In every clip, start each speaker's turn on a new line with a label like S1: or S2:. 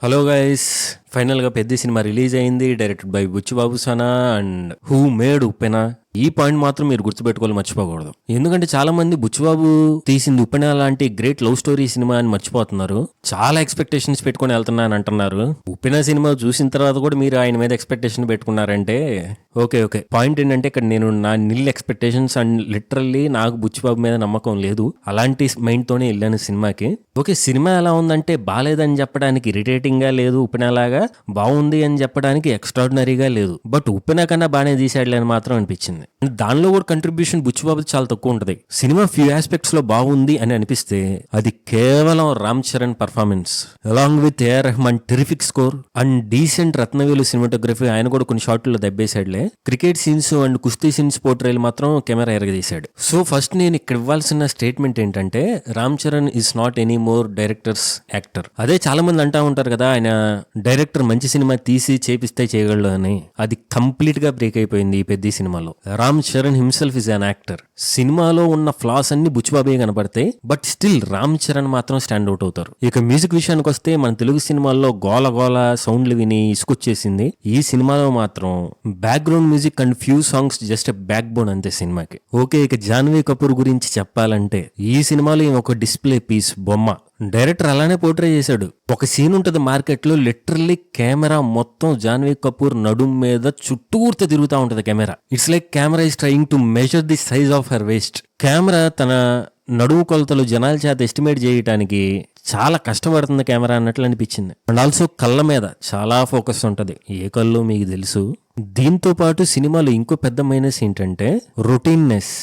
S1: Hello guys, ఫైనల్గా పెద్ద cinema release అయింది. Directed by Buchi Babu Sana and who made Uppena. ఈ పాయింట్ మాత్రం మీరు గుర్తుపెట్టుకోవాలి, మర్చిపోకూడదు. ఎందుకంటే చాలా మంది బుచ్చిబాబు తీసింది ఉప్పెన లాంటి గ్రేట్ లవ్ స్టోరీ సినిమా అని మర్చిపోతున్నారు. చాలా ఎక్స్పెక్టేషన్స్ పెట్టుకుని వెళ్తున్నా అని అంటున్నారు. ఉప్పెన సినిమా చూసిన తర్వాత కూడా మీరు ఆయన మీద ఎక్స్పెక్టేషన్ పెట్టుకున్నారంటే ఓకే. పాయింట్ ఏంటంటే ఇక్కడ నేను నా నిల్ ఎక్స్పెక్టేషన్స్ అండ్ లిటరల్లీ నాకు బుచ్చిబాబు మీద నమ్మకం లేదు. అలాంటి మైండ్ తోనే వెళ్ళాను సినిమాకి. ఓకే, సినిమా ఎలా ఉందంటే బాలేదని చెప్పడానికి ఇరిటేటింగ్ గా లేదు, ఉప్పెన లాగా బాగుంది అని చెప్పడానికి ఎక్స్ట్రాడినరీగా లేదు. బట్ ఉప్పెన కన్నా బాగానే తీసాడులే అని మాత్రం అనిపించింది. దానిలో కూడా కంట్రిబ్యూషన్ బుచ్చిబాబు చాలా తక్కువ ఉంటుంది. సినిమా ఫ్యూ ఆస్పెక్ట్స్ లో బాగుంది అని అనిపిస్తే అది కేవలం Ram Charan performance along with AR Rahman terrific score and decent Rathnavelu cinematography. ఆయన కూడా కొన్ని షార్ట్లో దెబ్బేశాడులే. క్రికెట్ సీన్స్ అండ్ కుస్తీ సీన్స్ పోర్ట్రేలు మాత్రం కెమెరా ఎరగదీశాడు. సో ఫస్ట్ నేను ఇక్కడ ఇవ్వాల్సిన స్టేట్మెంట్ ఏంటంటే Ram Charan is not any more directors actor. అదే చాలా మంది అంటా ఉంటారు కదా, ఆయన డైరెక్టర్ మంచి సినిమా తీసి చేపిస్తే చేయగలడు అని. అది కంప్లీట్ గా బ్రేక్ అయిపోయింది ఈ పెద్ద సినిమాలో. Ram Charan himself is an actor. సినిమాలో ఉన్న ఫ్లాస్ అన్ని బుచ్చిబాబే కనబడతాయి, బట్ స్టిల్ రామ్ చరణ్ మాత్రం స్టాండ్ అవుట్ అవుతారు. ఇక మ్యూజిక్ విషయానికి వస్తే మన తెలుగు సినిమాల్లో గోల సౌండ్లు విని ఇసుకొచ్చేసింది. ఈ సినిమాలో మాత్రం background music and few songs just a back bone అంతే సినిమాకి. ఓకే, ఇక జాన్వీ కపూర్ గురించి చెప్పాలంటే ఈ సినిమాలో ఒక డిస్ప్లే పీస్ బొమ్మ. డైరెక్టర్ అలానే పోర్ట్రే చేశాడు. ఒక సీన్ ఉంటది మార్కెట్ లో, లిటరల్లీ కెమెరా మొత్తం జాన్వీ కపూర్ నడుం మీద చుట్టూర్త తిరుగుతూ ఉంటది camera. It's like camera is trying to measure the size of her waste. Camera తన నడుము కొలతలు జనాల చేత ఎస్టిమేట్ చేయడానికి చాలా కష్టపడుతుంది కెమెరా అన్నట్లు అనిపించింది. అండ్ ఆల్సో కళ్ళ మీద చాలా ఫోకస్ ఉంటది. ఏ కళ్ళు మీకు తెలుసు. దీంతో పాటు సినిమాలో ఇంకో పెద్ద మైనస్ ఏంటంటే రొటీన్నెస్.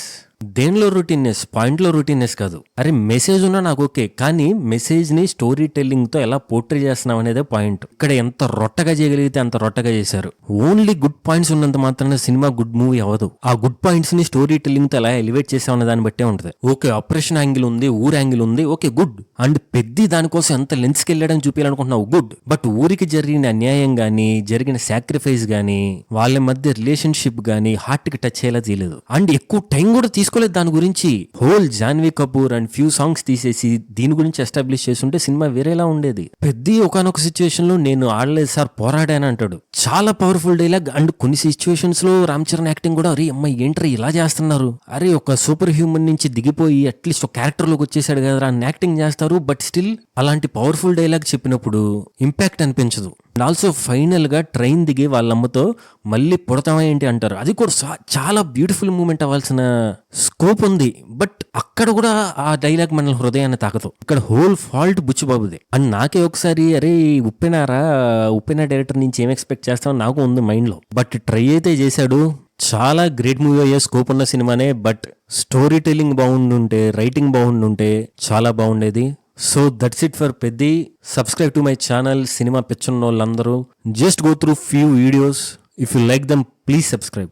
S1: దేనిలో రొటీన్నెస్? పాయింట్లో రొటీన్నెస్ కాదు. అరే మెసేజ్ ఉన్నా నాకు ఓకే, కానీ మెసేజ్ ని స్టోరీ టెల్లింగ్ తో ఎలా పోర్ట్రే చేస్తున్నాం అనేదే పాయింట్. ఇక్కడ ఎంత రొట్టగా చేయగలిగితే అంత రొట్టగా చేశారు. ఓన్లీ గుడ్ పాయింట్స్ ఉన్నంత మాత్రాన సినిమా గుడ్ మూవీ అవ్వదు. ఆ గుడ్ పాయింట్స్ ని స్టోరీ టెల్లింగ్ తో ఎలా ఎలివేట్ చేసామనే దాన్ని బట్టే ఉంటుంది. ఓకే, ఆపరేషన్ యాంగిల్ ఉంది, ఊరు యాంగిల్ ఉంది, ఓకే గుడ్. అండ్ పెద్ద దానికోసం ఎంత లెన్స్ కి వెళ్ళడం చూపించాలనుకుంటున్నావు, గుడ్. బట్ ఊరికి జరిగిన అన్యాయం గానీ, జరిగిన సాక్రిఫైస్ గానీ, వాళ్ళ మధ్య రిలేషన్షిప్ గానీ హార్ట్ కి టచ్ అయ్యేలా చేయలేదు. అండ్ ఎక్కువ టైం కూడా తీసుకోలేదు దాని గురించి. Whole Janhvi Kapoor and few songs తీసేసి దీని గురించి ఎస్టాబ్లిష్ చేస్తుంటే సినిమా వేరేలా ఉండేది. పెద్ద ఒకనొక సిచ్యువేషన్ లో నేను ఆడలేదు సార్, పోరాడాను అంటాడు. చాలా పవర్ఫుల్ డైలాగ్. అండ్ కొన్ని సిచ్యువేషన్స్ లో రామ్ చరణ్ యాక్టింగ్ కూడా అరే అమ్మాయి ఏంట్రా ఇలా చేస్తున్నారు, అరే ఒక సూపర్ హ్యూమన్ నుంచి దిగిపోయి అట్లీస్ట్ ఒక క్యారెక్టర్ లోకి వచ్చేసాడు కదా అని యాక్టింగ్ చేస్తారు. బట్ స్టిల్ అలాంటి పవర్ఫుల్ డైలాగ్ చెప్పినప్పుడు ఇంపాక్ట్ అనిపించదు. అండ్ ఆల్సో ఫైనల్ గా ట్రైన్ దిగి వాళ్ళమ్మతో మళ్ళీ పుడతామా ఏంటి అంటారు. అది కూడా చాలా బ్యూటిఫుల్ మూమెంట్ అవ్వాల్సిన స్కోప్ ఉంది. బట్ అక్కడ కూడా ఆ డైలాగ్ మన హృదయాన్ని తాకదు. ఇక్కడ హోల్ ఫాల్ట్ బుచ్చిబాబుదే. అండ్ నాకే ఒకసారి అరే ఉప్పెన డైరెక్టర్ నుంచి ఏం ఎక్స్పెక్ట్ చేస్తామో నాకు ఉంది మైండ్ లో. బట్ ట్రై అయితే చేశాడు. చాలా గ్రేట్ మూవీ అయ్యే స్కోప్ ఉన్న సినిమానే. బట్ స్టోరీ టెల్లింగ్ బాగుండుంటే, రైటింగ్ బాగుండుంటే చాలా బాగుండేది. So that's it for Peddi. Subscribe to my channel. Cinema పిచ్చున్న వాళ్ళందరూ just go through few videos. If you like them please subscribe.